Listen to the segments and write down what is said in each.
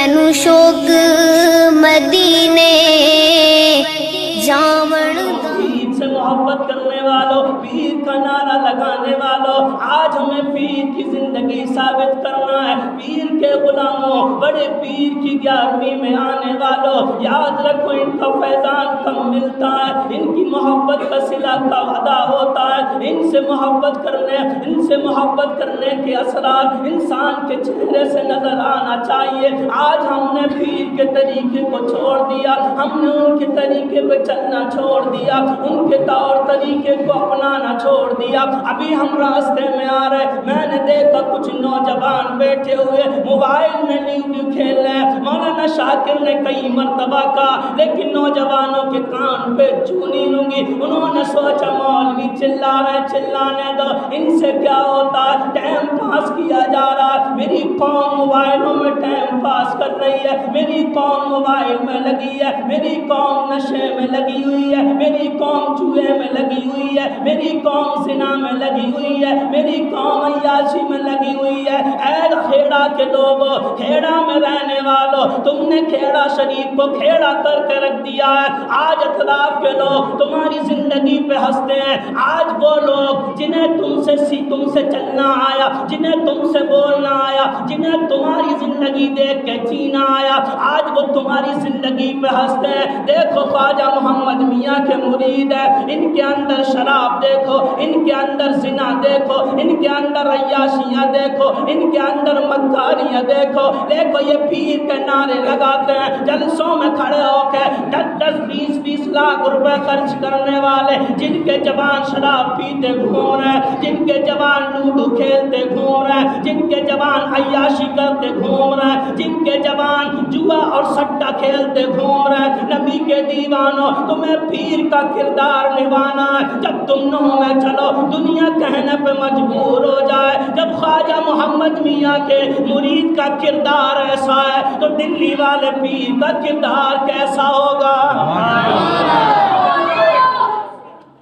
मैनू शौक मदीने जावण दा। पीर से मोहब्बत करने वालों, पीर का नारा लगाने वालों, आज हमें पीर की जिंदगी साबित करना है। पीर के गुलामों, बड़े पीर की 11वीं में आने वालों, याद रखो इनका फैजान कम मिलता है, इनकी मोहब्बत का सिला का वादा होता है। इनसे मोहब्बत करने के असरार इंसान के चेहरे से नजर आना चाहिए। आज हमने पीर के तरीके को छोड़ दिया, हमने उनके तरीके पे चलना छोड़ दिया, उनके तौर तरीके को अपनाना छोड़ दिया। अभी हम रास्ते में आ रहे, मैंने देखा कुछ नौजवान बैठे हुए मोबाइल में लूडो खेल रहे हैं। मौलाना शाकिर ने कई मर्तबा कहा, लेकिन नौजवानों के कान पे चूनी लूंगी। उन्होंने सोचा मौलवी चिल्ला रहे, चिल्लाने दो, इनसे क्या होता है, टाइम पास किया जा रहा है। मेरी कौम मोबाइलों में टाइम पास कर रही है, मेरी कौम मोबाइल में लगी है, मेरी कौम नशे में लगी हुई है, मेरी कौम जुए में लगी हुई है, मेरी कौम जिना में लगी हुई है, मेरी कौम अय्याशी में लगी हुई है। ऐ खेड़ा के लोगों, खेड़ा में रहने वालों, तुमने खेड़ा शरीफ को खेड़ा करके रख दिया है। आज अतराफ के लोग तुम्हारी जिंदगी पे हंसते हैं। आज वो लोग जिन्हें तुमसे चलना आया, जिन्हें तुमसे बोलना आया, जिन्हें तुम्हारी जिंदगी देख के जीना आया, आज वो तुम्हारी जिंदगी पे हंसते हैं। देखो ख्वाजा मोहम्मद मियाँ के मुरीद है, इनके अंदर शराब देखो, इनके अंदर जिना देखो, इनके अंदर अय्याशियाँ देखो, इनके अंदर मक्कारियाँ देखो। देखो ये पीर के नारे लगाते हैं, जलसों में खड़े होकर 10-10, 20-20 लाख रुपए खर्च करने वाले, जिनके जवान शराब पीते घूम रहे हैं, जिनके जवान लूडो खेलते घूम रहे हैं, जिनके जवान अय्याशी करते घूम रहे हैं, जिनके जवान जुआ और सट्टा खेलते घूम रहे हैं। नबी के दीवानों, तुम्हें पीर का किरदार निभाना है। जब तुम नौ में चलो, दुनिया कहने पे मजबूर हो जाए। जब ख्वाजा मोहम्मद मियाँ के मुरीद का किरदार ऐसा है, तो दिल्ली वाले पीर का किरदार कैसा होगा।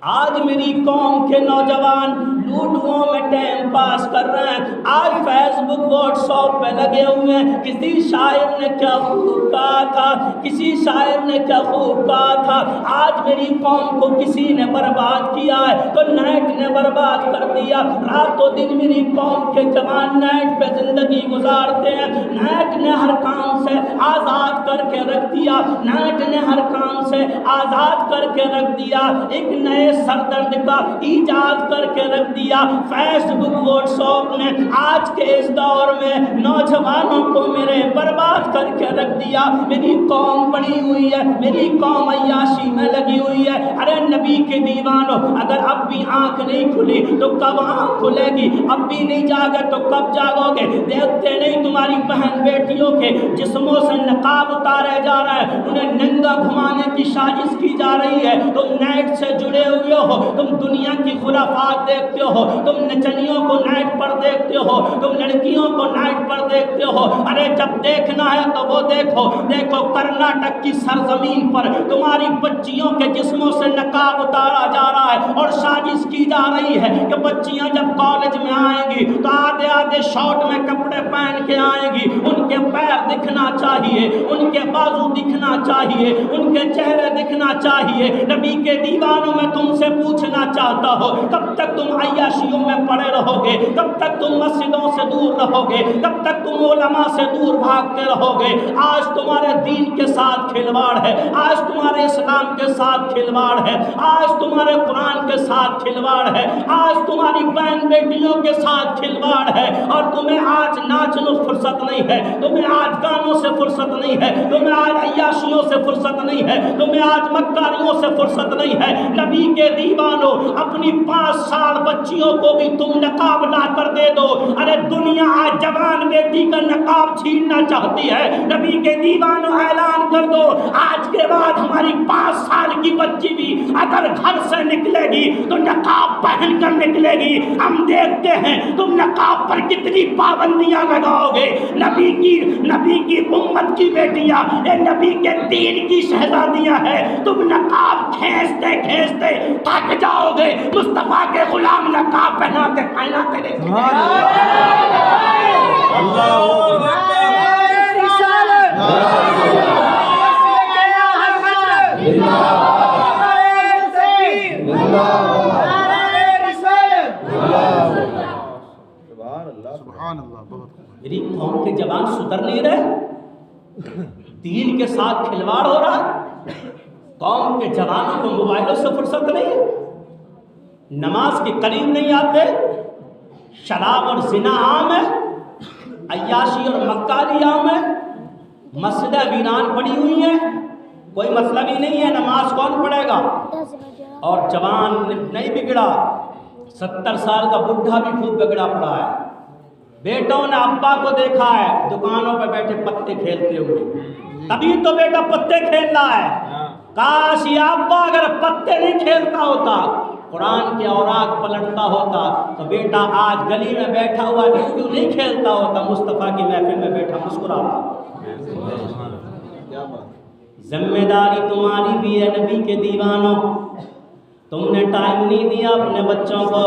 आज मेरी कौम के नौजवान लूडुओं में टाइम पास कर रहे हैं, आज फेसबुक व्हाट्सएप पे लगे हुए हैं। किसी शायर ने क्या खूब कहा था, किसी शायर ने क्या खूब कहा था, आज मेरी कौम को किसी ने बर्बाद किया है तो नेट ने बर्बाद कर दिया। रातों दिन मेरी कौम के जवान नेट पे जिंदगी गुजारते हैं। नेट ने हर काम से आज़ाद करके रख दिया, नेट ने हर काम से आज़ाद करके रख दिया। एक नए सरदर्द का ईजाद करके रख दिया। फेसबुक व्हाट्सएप ने आज के इस दौर में नौजवानों को मेरे बर्बाद करके रख दिया। मेरी कौम पड़ी हुई है, मेरी कौम अय्याशी में लगी हुई है। अरे नबी के दीवानों, अगर अब भी आंख नहीं खुली तो कब आंख खुलेगी, अब भी नहीं जागे तो कब जागोगे। देखते नहीं तुम्हारी बहन बेटियों के जिस्मों से नकाब उतारे जा रहे हैं, उन्हें नंगा घुमाने की साजिश की जा रही है। तुम नेट से जुड़े हुए हो, तुम दुनिया की खुराफात देखते हो, तुम नचनियों को नाइट पर देखते हो, तुम लड़कियों को नाइट पर देखते हो। अरे जब देखना है तो वो देखो, देखो कर्नाटक की सरजमीन पर तुम्हारी बच्चियों के जिस्मों से नकाब उतारा जा रहा है और साजिश की जा रही है कि बच्चियां जब कॉलेज में आएंगी तो आधे आधे शॉर्ट में कपड़े पहन के आएंगी। उनके पैर दिखना चाहिए, उनके बाजू दिखना चाहिए, उनके चेहरे दिखना चाहिए। नबी के दीवानों में तुमसे पूछना चाहता हो, कब तक तुम अय्याशियों में पड़े रहोगे, कब तक तुम मस्जिदों से दूर रहोगे, कब तक तुम उलमा से दूर भागते रहोगे। आज तुम्हारे दीन के साथ खिलवाड़ है, आज तुम्हारे इस्लाम के साथ खिलवाड़ है, आज तुम्हारे कुरान के साथ खिलवाड़ है, आज तुम्हारी बहन बेटियों के साथ खिलवाड़ है। और तुम्हें आज नाचने फुर्सत नहीं है, तुम्हें आज गानों से फुर्सत नहीं है, तुम्हें आज अय्याशियों से फुर्सत नहीं है, तुम्हें आज मक्कारियों से फुर्सत नहीं है। नबी के दीवानों, अपनी 5 साल बच्चियों को भी तुम नकाब ला कर दे दो। अरे दुनिया आज जवान बेटी का नकाब छीनना चाहती है। नबी के दीवानों, ऐलान कर दो, आज के बाद हमारी 5 साल की बच्ची भी अगर घर से निकलेगी तो नकाब पहन कर निकलेगी। हम देखते हैं तुम नकाब पर कितनी पाबंदियां लगाओगे। नबी की उम्मत की बेटियां, ये नबी के दीन की शहजादियां हैं। तुम नकाब खींचते खींचते थक जाओगे। मुस्तफा के गुलाम नकाब पहनाते सुधर नहीं रहे, दीन के साथ खिलवाड़ हो रहा, कौम के जवानों को मोबाइलों से फुर्सत नहीं है, नमाज के करीब नहीं आते, शराब और जिना आम है, अय्याशी और मक्कारी आम है, मस्जिदें वीरान पड़ी हुई हैं, कोई मतलब ही नहीं है, नमाज कौन पढ़ेगा। और जवान नहीं बिगड़ा, 70 साल का बुढ़ा भी खूब बिगड़ा पड़ा है। बेटों ने अब्बा को देखा है दुकानों पे बैठे पत्ते खेलते हुए, तभी तो बेटा पत्ते खेल रहा है। काश ये अब्बा अगर पत्ते नहीं खेलता होता, कुरान के औराक पलटता होता, तो बेटा आज गली में बैठा हुआ लूडो नहीं खेलता होता, मुस्तफ़ा की महफिल में बैठा मुस्कुराता। जिम्मेदारी तुम्हारी भी है नबी के दीवानों, तुमने टाइम नहीं दिया अपने बच्चों को,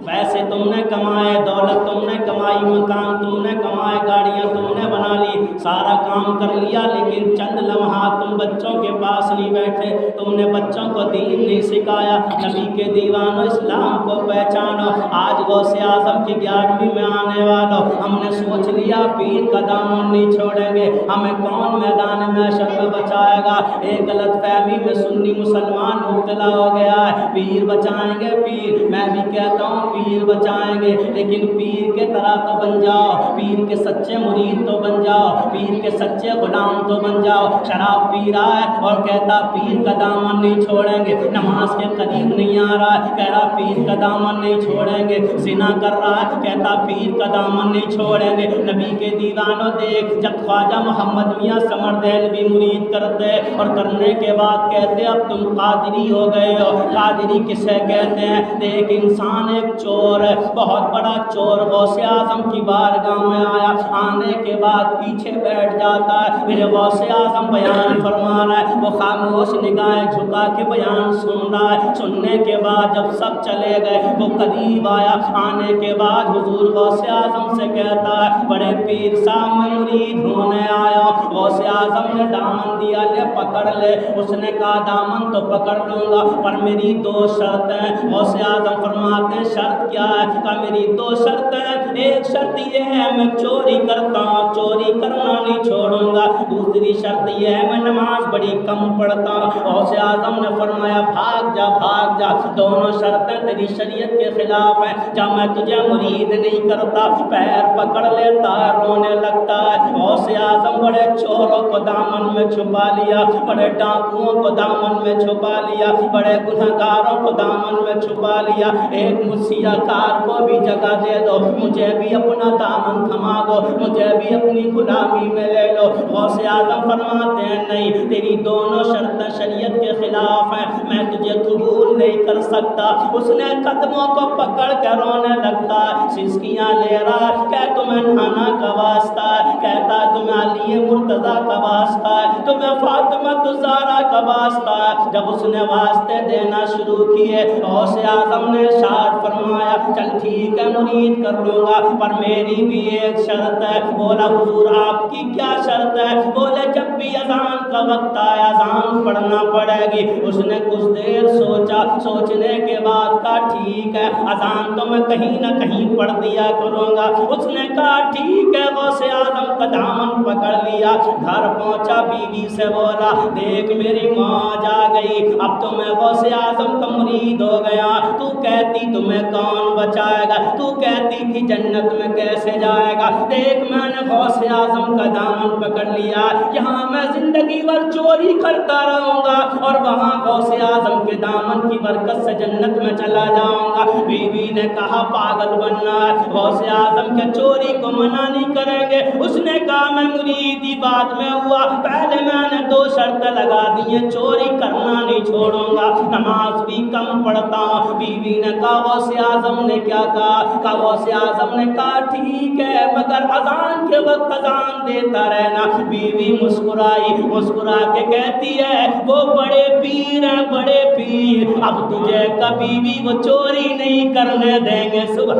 पैसे तुमने कमाए, दौलत तुमने कमाई, मकान तुमने कमाए, गाड़ियाँ तुमने बना ली, सारा काम कर लिया, लेकिन चंद लम्हात तुम बच्चों के पास नहीं बैठे, तुमने बच्चों को दीन नहीं सिखाया। नबी के दीवानों इस्लाम को पहचानो। आज गौसे आज़म की 11वीं में आने वालों, हमने सोच लिया पीर का दामन नहीं छोड़ेंगे, हमें कौन मैदान महशर में बचाएगा। एक गलत फहमी में सुन्नी मुसलमान मुब्तला हो गया है, पीर बचाएंगे पीर, मैं भी कहता हूँ पीर बचाएंगे, लेकिन पीर के तरह तो बन जाओ, पीर के सच्चे मुरीद तो बन जाओ, पीर के सच्चे गुलाम तो बन जाओ। शराब पी रहा है और कहता पीर का दामन नहीं छोड़ेंगे, नमाज के करीब नहीं आ रहा है, कह रहा पीर का दामन नहीं छोड़ेंगे, जिना कर रहा है, कहता पीर का दामन नहीं छोड़ेंगे। नबी के दीवानों देख, जब ख्वाजा मोहम्मद मियाँ समर देहलवी मुरीद करते और करने के बाद कहते अब तुम कादरी हो गए हो। कादरी किसे कहते हैं? देख इंसान एक चोर है, बहुत बड़ा चोर गौसे आज़म की बारगाह में आया, आने के बाद पीछे बैठ जाता है, मेरे गौसे आज़म बयान फरमा रहा है, वो खामोश निगाहें झुका के बयान सुन रहा है। सुनने के बाद जब सब चले गए वो करीब आया, आने के बाद हुजूर गौसे आज़म से कहता है बड़े पीर साहब में मुरीद होने आया। गौसे आज़म ने दामन दिया, ले पकड़ ले। उसने कहा दामन तो पकड़ लूँगा पर मेरी 2 शर्तें। गौसे आज़म फरमाते हैं शर्त क्या है? कहा मेरी 2 शर्तें, एक शर्त ये है मैं चोरी करता हूँ, चोरी करना नहीं छोड़ूंगा, दूसरी शर्त ये है मैं नमाज बड़ी कम पढ़ता हूँ। गौसे आज़म ने फरमाया भाग जा भाग जा, दोनों शर्तें तेरी शरीयत के खिलाफ हैं, जब मैं तुझे मुरीद नहीं करता। पैर पकड़ लेता है, रोने लगता है। गौसे आज़म बड़े चोरों को दामन में छुपा लिया, बड़े डाकुओं को दामन में छुपा लिया, बड़े गुनहगारों को दामन में छुपा लिया। एक मुसिया कार को भी जगह दे दो, मुझे भी अपना दामन थमा दो, मुझे भी अपनी गुलामी में ले लो। गौसे आज़म फरमाते हैं नहीं, तेरी दोनों शर्तें शरीयत के खिलाफ हैं, मैं तुझे कबूल नहीं कर सकता। उसने कदमों को पकड़ कर रोने लगता, सिसकियाँ ले रहा, क्या तुम्हें नाना का वास्ता है? कहता तुम्हें अली मुर्तज़ा का वास्ता है, तुम्हें फातिमा ज़हरा का वास्ता है। जब उसने वास्ते देना शुरू किए, गौसे आज़म ने शाद फरमाया चल ठीक है मुरीद कर लूँगा, पर मेरी भी एक शर्त है। बोला हुजूर आपकी क्या शर्त है? बोले जब भी अज़ान का वक्त आया अज़ान पढ़ना पड़ेगी। उसने कुछ देर सोचा, सोचने के बाद कहा ठीक है अज़ान तो मैं कहीं ना कहीं पढ़ दिया करूँगा। उसने कहा ठीक है। गौसे आज़म का दामन पकड़ लिया, घर पहुँचा, बीवी से बोला देख मेरी मौज आ गई, अब तो मैं गौसे आज़म का मुरीद हो गया। तू कहती तुम्हें कौन बचाएगा, तू कहती थी जन्नत में कैसे जाएगा। देख मैंने गौसे आज़म का दामन पकड़ लिया, यहाँ मैं जिंदगी भर चोरी करता रहूँगा और वहाँ गौसे आज़म के दामन की बरकत से जन्नत में चला जाऊँगा। बीवी ने कहा पागल बनना है, गौसे आज़म के चोरी को मना नहीं करेंगे। उसने कहा मैं मुरीदी बाद में हुआ, पहले मैंने 2 शर्तें लगा दी हैं, चोरी करना नहीं छोड़ूंगा, नमाज भी कम पढ़ता हूँ। बीवी ने कहा गौसे आज़म ने क्या कहा? गौसे आज़म ने कहा ठीक है मगर अज़ान के वक्त अज़ान देता रहना। बीवी मुस्कुराई, मुस्कुरा के कहती है वो बड़े पीर हैं बड़े पीर, अब तुझे कभी भी वो चोरी नहीं करने देंगे। सुभान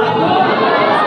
अल्लाह।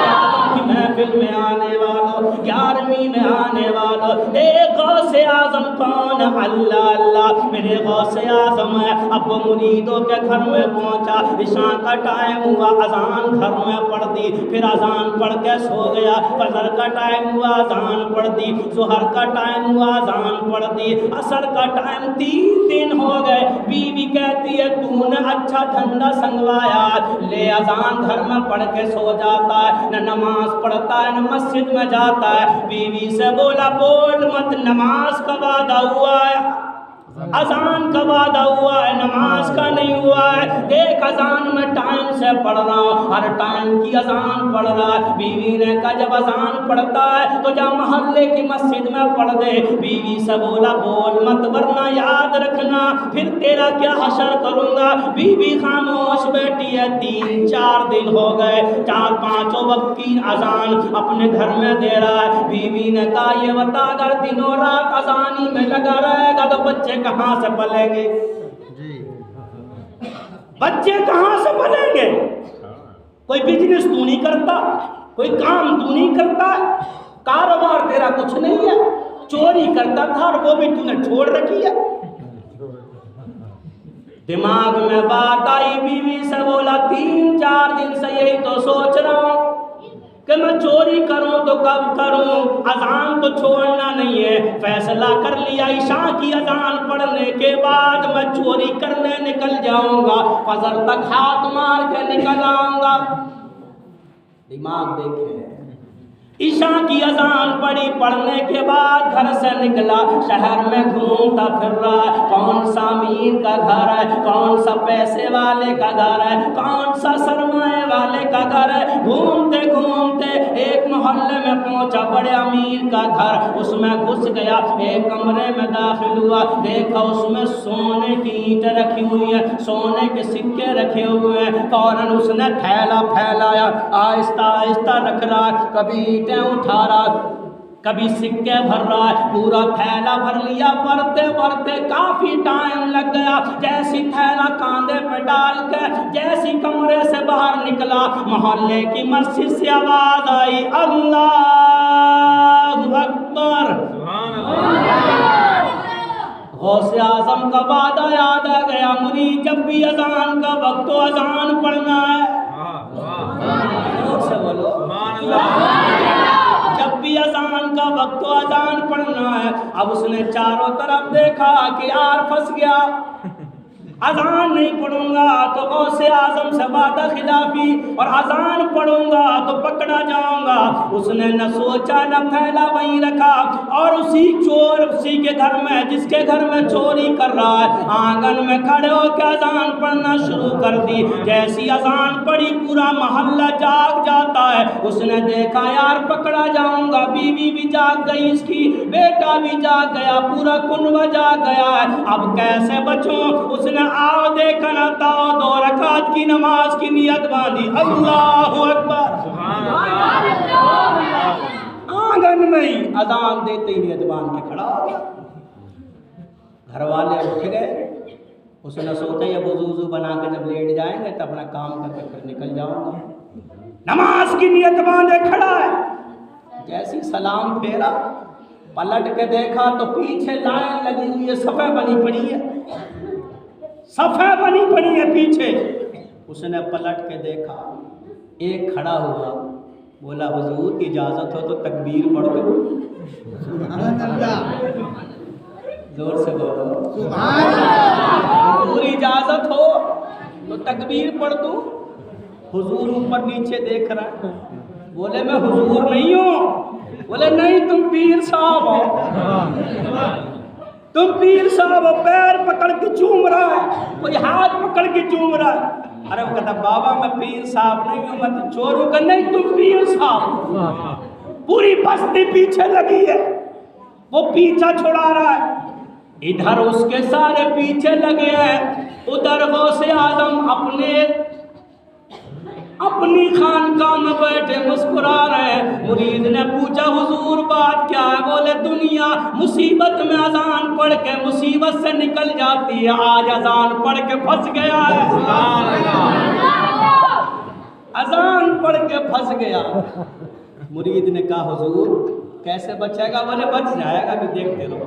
महफिल में आने वालों, 11वीं में आने वालों, ایک غوث اعظم کون؟ اللہ اللہ میرے غوث اعظم ہے۔ اب وہ مریدوں کے گھر میں پہنچا، عشاء کا ٹائم ہوا، اذان گھر میں پڑھ دی، پھر اذان پڑھ کے سو گیا، فجر کا ٹائم ہوا اذان پڑھ دی، ظہر کا ٹائم ہوا اذان پڑھ دی، عصر کا ٹائم، 3 دن ہو گئے۔ بیوی کہتی ہے تو نے اچھا دھندا سنگوایا، لے اذان گھر میں پڑھ کے سو جاتا ہے، نہ نماز پڑھتا ہے نہ مسجد میں جاتا ہے۔ بیوی سے بولا بول مت، نماز کا وعدہ ہوا ہے، اذان کا وعدہ ہوا ہے، نماز کا نہیں ہوا ہے۔ دیکھ اذان میں ٹائم سے پڑھ رہا ہوں، ہر ٹائم کی اذان پڑھ رہا ہے۔ بیوی نے کہا جب اذان پڑھتا ہے تو جا محلے کی مسجد میں پڑھ دے۔ بیوی سے بولا بول مت ورنہ یاد رکھنا پھر تیرا کیا حشر کروں گا۔ بیوی خاموش بیٹھی ہے، 3-4 دن ہو گئے، 4-5 وقت کی اذان اپنے گھر میں دے رہا ہے۔ بیوی نے کہا یہ بتا اگر دنوں رات اذان ہی میں لگا رہے گا تو بچے کہاں سے پلیں گے؟ بچے کہاں سے پلیں گے؟ کوئی بزنس تو نہیں کرتا، کوئی کام تو نہیں کرتا، کاروبار تیرا کچھ نہیں ہے، چوری کرتا تھا اور وہ بھی تو نے چھوڑ رکھی ہے۔ دماغ میں بات آئی، بیوی سے بولا 3-4 دن سے یہی تو سوچ رہا ہوں کہ میں چوری کروں تو کب کروں، اذان تو چھوڑنا نہیں ہے۔ فیصلہ کر لیا عشاء کی اذان پڑھنے کے بعد میں چوری کرنے نکل جاؤں گا، فجر تک ہاتھ مار کے نکل آؤں گا۔ دماغ دیکھیں، عشاء کی اذان پڑھی، پڑھنے کے بعد گھر سے نکلا، شہر میں گھومتا پھر رہا ہے، کون سا امیر کا گھر ہے، کون سا پیسے والے کا گھر ہے، کون سا سرمایہ والے کا گھر ہے۔ گھومتے گھومتے ایک محلے میں پہنچا، بڑے امیر کا گھر، اس میں گھس گیا، ایک کمرے میں داخل ہوا، دیکھا اس میں سونے کی اینٹیں رکھی ہوئی ہیں، سونے کے سکے رکھے ہوئے ہیں۔ فوراً اس نے تھیلا پھیلایا، آہستہ آہستہ رکھ رہا ہے، کبھی اٹھا رہا کبھی سکے بھر رہا ہے، پورا تھیلا بھر لیا۔ بھرتے بھرتے کافی ٹائم لگ گیا، جیسی تھیلا کاندھے پہ ڈال کے جیسی کمرے سے باہر نکلا، محلے کی مسجد سے آواز آئی اللہ اکبر۔ غوث اعظم کا وعدہ یاد آ گیا، مرید جب بھی اذان کا وقت تو اذان پڑھنا ہے۔ سے بولو جب بھی اذان کا وقت تو اذان پڑھنا ہے۔ اب اس نے چاروں طرف دیکھا کہ یار پھنس گیا، اذان نہیں پڑھوں گا تو غوث اعظم سے وعدہ خلافی، اور اذان پڑھوں گا تو پکڑا جاؤں گا۔ اس نے نہ سوچا نہ پھیلا، وہیں رکھا، اور اسی چور اسی کے گھر میں جس کے گھر میں چوری کر رہا ہے آنگن میں کھڑے ہو کے اذان پڑھنا شروع کر دی۔ جیسی اذان پڑھی پورا محلہ جاگ جاتا ہے۔ اس نے دیکھا یار پکڑا جاؤں گا، بیوی بھی جاگ گئی، اس کی بیٹا بھی جاگ گیا، پورا کنبہ جاگ گیا ہے، اب کیسے بچوں؟ اس نے آؤ دیکھا نہ تاؤ 2 رکعت کی نماز کی نیت باندھی، اللہ اکبر، آنگن میں ہی اذان دیتے ہی نیت باندھ کے کھڑا ہو گیا۔ گھر والے اٹھ گئے، اس نے سوچا یہ وضو بنا کے جب لیٹ جائیں گے تو اپنا کام کر کے پھر نکل جاؤں گا، نماز کی نیت باندھے کھڑا ہے۔ جیسی سلام پھیرا، پلٹ کے دیکھا تو پیچھے لائن لگی ہوئی ہے، صفحہ بنی پڑی ہے، صفحہ بنی پڑی ہے پیچھے۔ اس نے پلٹ کے دیکھا، ایک کھڑا ہوا، بولا حضور اجازت ہو تو تکبیر پڑھ دو۔ سبحان اللہ، زور سے بولو سبحان اللہ۔ حضور اجازت ہو تو تکبیر پڑھ دوں۔ حضور اوپر نیچے دیکھ رہا ہے، بولے میں حضور نہیں ہوں، بولے نہیں تم پیر صاحب ہو، تم پیر صاحب ہو۔ پیر پکڑ کے چوم رہا ہے، کوئی ہاتھ پکڑ کے چوم رہا ہے۔ ارے وہ کہتا بابا میں پیر صاحب نہیں ہوں، میں تو چور ہوں۔ کہ نہیں تم پیر صاحب۔ پوری بستی پیچھے لگی ہے، وہ پیچھا چھڑا رہا ہے، ادھر اس کے سارے پیچھے لگے ہیں، ادھر غوث اعظم اپنی خانقاہ میں بیٹھے مسکرا رہے ہیں۔ مرید نے پوچھا حضور بات کیا ہے؟ بولے دنیا مصیبت میں اذان پڑھ کے مصیبت سے نکل جاتی ہے، آج اذان پڑھ کے پھنس گیا ہے، اذان پڑھ کے پھنس گیا۔ مرید نے کہا حضور کیسے بچے گا؟ بولے بچ جائے گا، بھی دیکھتے رہو۔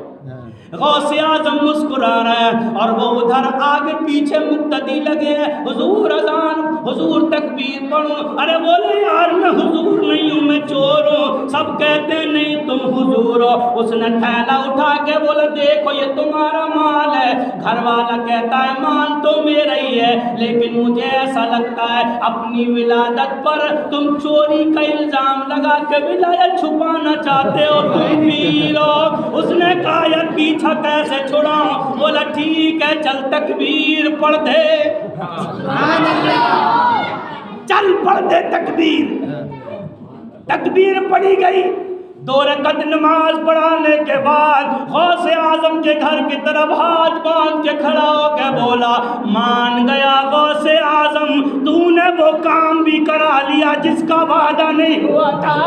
غوث اعظم مسکرا رہے ہیں اور وہ ادھر آگے پیچھے مقتدی لگے ہیں، حضور اذان، حضور تکبیر پڑھوں۔ ارے بولے یار میں حضور نہیں ہوں، میں چور ہوں۔ سب کہتے ہیں نہیں تم حضور ہو۔ اس نے تھیلا اٹھا کے بولا دیکھو یہ تمہارا مال ہے۔ گھر والا کہتا ہے مال تو میرا ہی ہے، لیکن مجھے ایسا لگتا ہے اپنی ولادت پر تم چوری کا الزام لگا کے ولایت چھپانا چاہتے ہو، تم پیر ہو۔ اس نے کہا یار پیچھا کیسے چھڑاؤں؟ بولا ٹھیک ہے چل تکبیر پڑھ دے، چل پڑھ دے تکبیر۔ تکبیر پڑھی گئی، 2 رکعت نماز پڑھانے کے بعد غوث اعظم کے گھر کی طرف ہاتھ باندھ کے کھڑا ہو کے بولا مان گیا غوث اعظم، تو نے وہ کام بھی کرا لیا جس کا وعدہ نہیں ہوا تھا۔